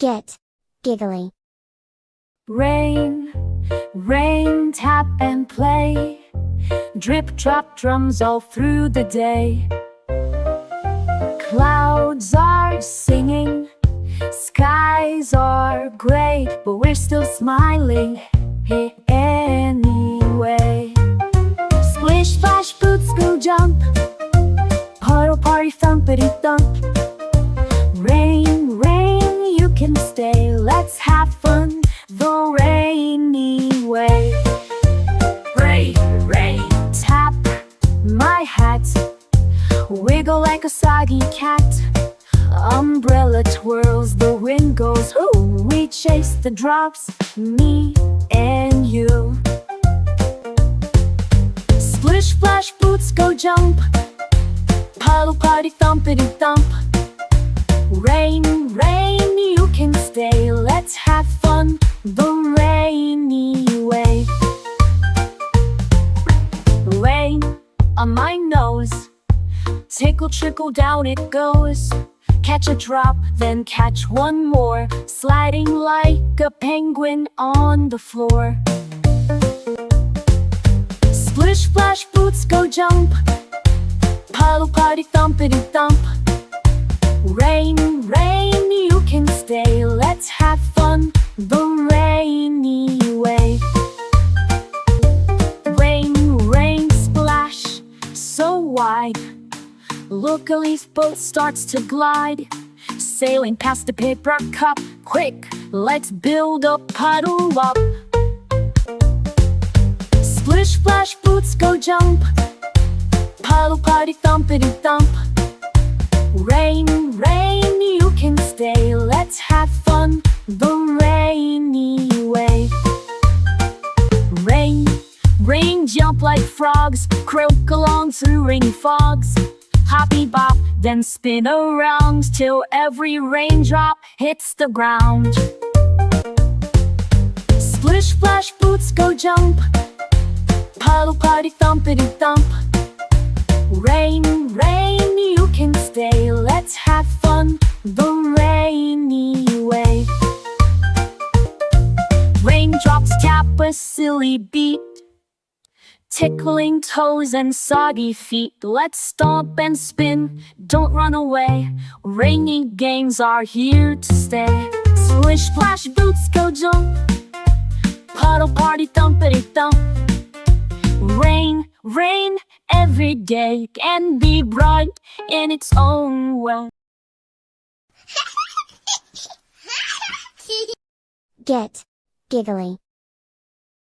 Get giggly. Rain, rain, tap and play. Drip, drop, drums all through the day. Clouds are singing, skies are gray, but we're still smiling anyway. Splish, splash, boots go jump. Puddle party, thumpity-thump. Rain, rain, you can stay. Let's have fun the rainy way. Rain, rain, tap my hat. Wiggle like a soggy cat. Umbrella twirls, the wind goes whoo. We chase the drops, me and you. Splish, splash, boots go jump. Puddle party, thumpity-thump. Rain, rain, you can stay. Let's have fun the rainy way. Rain on my nose, tickle-trickle down it goes. Catch a drop, then catch one more, sliding like a penguin on the floor. Splish, splash, boots go jump. Puddle party, thumpity-thump. Rain, rain, you can stay. Let's have fun the rainy way. Rain, rain, splash, so wide. Look, a leaf boat starts to glide, sailing past the paper cup. Quick, let's build a puddle-up. Splish, splash, boots go jump. Puddle party, thumpity-thump. Rain, rain, you can stay. Let's have fun the rainy way. Rain, rain, jump like frogs. Croak along through rainy fogs. Hoppy bop, then spin around till every raindrop hits the ground. Splish, splash, boots go jump. Puddle party, thumpity-thump. Rain, rain, you can stay. Let's have fun the rainy way. Raindrops tap a silly beat, tickling toes and soggy feet. Let's stomp and spin, don't run away. Rainy games are here to stay. Splish, splash, boots go jump. Puddle party, thumpity-thump. Rain, rain, every day can be bright in its own way. Get giggly.